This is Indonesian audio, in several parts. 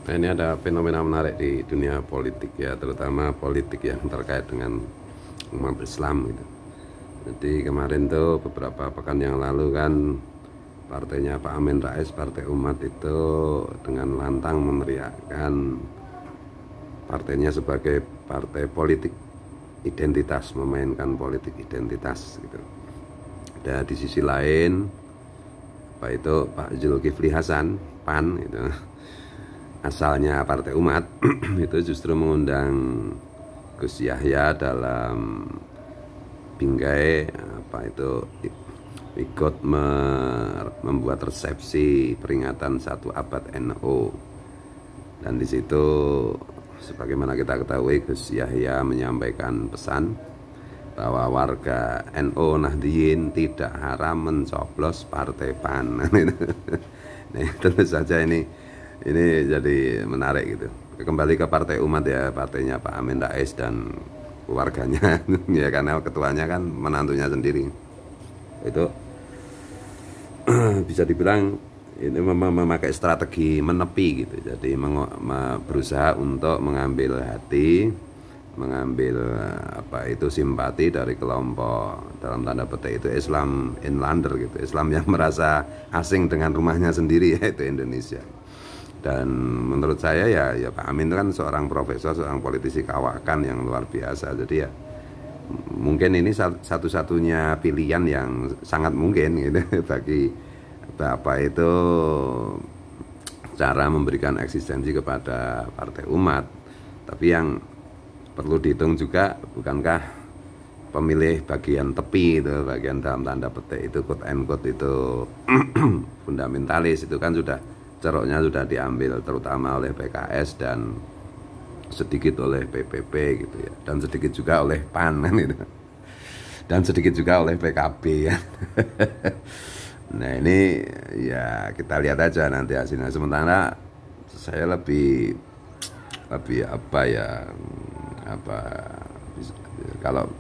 Nah, ini ada fenomena menarik di dunia politik ya, terutama politik yang terkait dengan umat Islam gitu. Jadi kemarin tuh beberapa pekan yang lalu kan partainya Pak Amin Rais, Partai Umat itu dengan lantang meneriakkan partainya sebagai partai politik identitas, memainkan politik identitas gitu. Dan di sisi lain Pak Zulkifli Hasan PAN itu asalnya Partai Umat itu justru mengundang Gus Yahya dalam bingkai ikut membuat resepsi peringatan 1 abad NU. Dan di situ sebagaimana kita ketahui, Gus Yahya menyampaikan pesan bahwa warga NU Nahdliyin tidak haram mencoblos Partai PAN. Nah, tentu saja ini jadi menarik gitu. Kembali ke Partai Umat ya, partainya Pak Amin Rais dan keluarganya ya, karena ketuanya kan menantunya sendiri. Itu bisa dibilang ini memakai strategi menepi gitu. Jadi berusaha untuk mengambil hati, mengambil simpati dari kelompok dalam tanda petik itu Islam inlander gitu, Islam yang merasa asing dengan rumahnya sendiri, yaitu Indonesia. Dan menurut saya ya Pak Amin itu kan seorang profesor, seorang politisi kawakan yang luar biasa. Jadi ya mungkin ini satu-satunya pilihan yang sangat mungkin gitu bagi itu cara memberikan eksistensi kepada Partai Umat. Tapi yang perlu dihitung juga, bukankah pemilih bagian tepi itu, bagian dalam tanda petik itu quote and quote itu fundamentalis, itu kan ceruknya sudah diambil terutama oleh PKS dan sedikit oleh PPP gitu ya, dan sedikit juga oleh PAN gitu, dan sedikit juga oleh PKB ya. Nah ini ya kita lihat aja nanti hasilnya. Sementara saya lebih kalau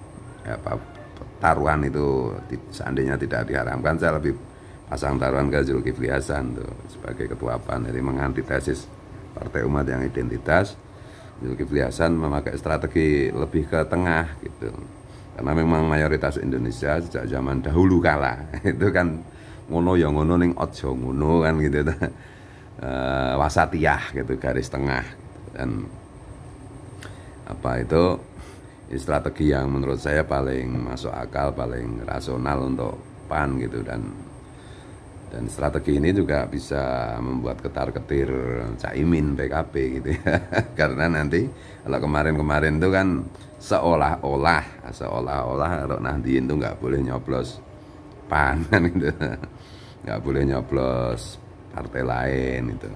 taruhan itu seandainya tidak diharamkan, saya lebih pasang taruhan ke Zulkifli Hasan tuh sebagai ketua PAN. Jadi mengantitesis Partai Umat yang identitas, Zulkifli Hasan memakai strategi lebih ke tengah gitu. Karena memang mayoritas Indonesia sejak zaman dahulu kala itu kan ngono ya ngono ning ojo ngono kan gitu. Wasatiyah gitu, garis tengah gitu. Dan strategi yang menurut saya paling masuk akal, paling rasional untuk PAN gitu. Dan strategi ini juga bisa membuat ketar-ketir Caimin PKB gitu ya. Karena nanti kalau kemarin itu kan seolah-olah kalau Nahdliyin itu nggak boleh nyoblos PAN gitu. Nggak boleh nyoblos partai lain itu.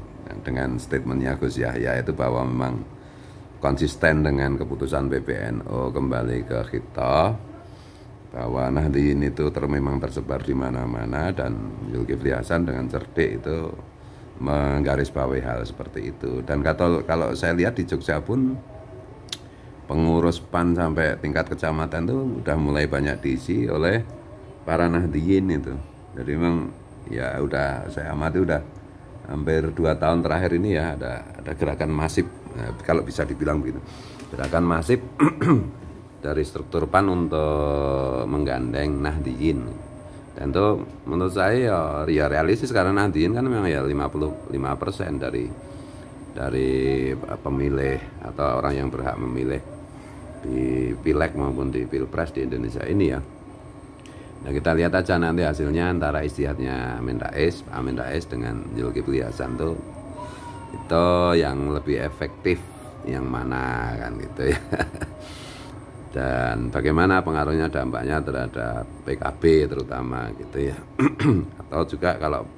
Dengan statementnya Gus Yahya itu bahwa memang konsisten dengan keputusan PBNU kembali ke kita, bahwa Nahdliyin itu memang tersebar di mana-mana, dan Zulkifli Hasan dengan cerdik itu menggarisbawahi hal seperti itu. Dan kalau saya lihat di Jogja pun pengurus PAN sampai tingkat kecamatan itu udah mulai banyak diisi oleh para Nahdliyin itu. Jadi memang ya udah, saya amati udah hampir 2 tahun terakhir ini ya ada gerakan masif, kalau bisa dibilang begitu, gerakan masif dari struktur PAN untuk menggandeng Nahdliyin. Dan itu menurut saya ya realistis, karena Nahdliyin kan memang ya 55% dari pemilih atau orang yang berhak memilih di Pileg maupun di Pilpres di Indonesia ini ya. Nah kita lihat aja nanti hasilnya antara istihadnya Pak Amin Rais dengan Zulkifli Hasan itu yang lebih efektif yang mana kan gitu ya. Dan bagaimana pengaruhnya, dampaknya terhadap PKB terutama gitu ya. Atau juga kalau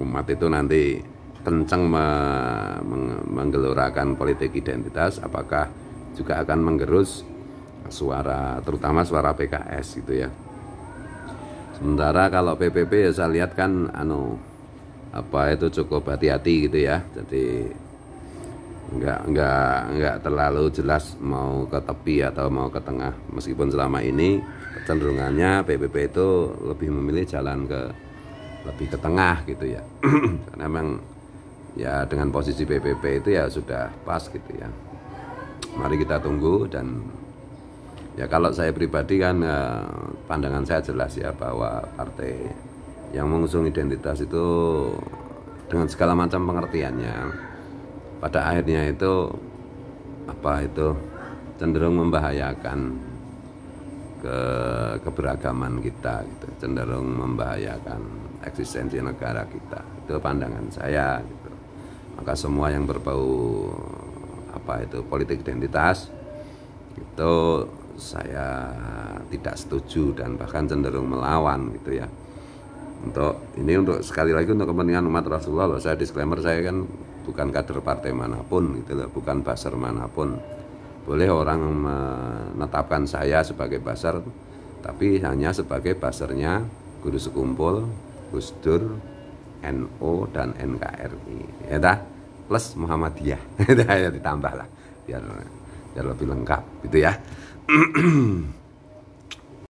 umat itu nanti kencang menggelorakan politik identitas, apakah juga akan menggerus suara, terutama suara PKS gitu ya. Sementara kalau PPP ya saya lihat kan cukup hati-hati gitu ya. Jadi enggak terlalu jelas mau ke tepi atau mau ke tengah, meskipun selama ini kecenderungannya PPP itu lebih memilih jalan lebih ke tengah gitu ya. Karena memang ya dengan posisi PPP itu ya sudah pas gitu ya. Mari kita tunggu. Dan ya kalau saya pribadi kan pandangan saya jelas ya, bahwa partai yang mengusung identitas itu dengan segala macam pengertiannya pada akhirnya itu cenderung membahayakan keberagaman kita gitu, cenderung membahayakan eksistensi negara kita. Itu pandangan saya gitu. Maka semua yang berbau politik identitas itu saya tidak setuju dan bahkan cenderung melawan gitu ya. Untuk sekali lagi untuk kepentingan umat Rasulullah loh. Saya disclaimer, saya kan bukan kader partai manapun gitu loh, bukan buzzer manapun. Boleh orang menetapkan saya sebagai buzzer, tapi hanya sebagai buzzernya Guru Sekumpul, Gus Dur, NU dan NKRI. Ya dah, plus Muhammadiyah. Ya ditambah lah biar lebih lengkap gitu ya.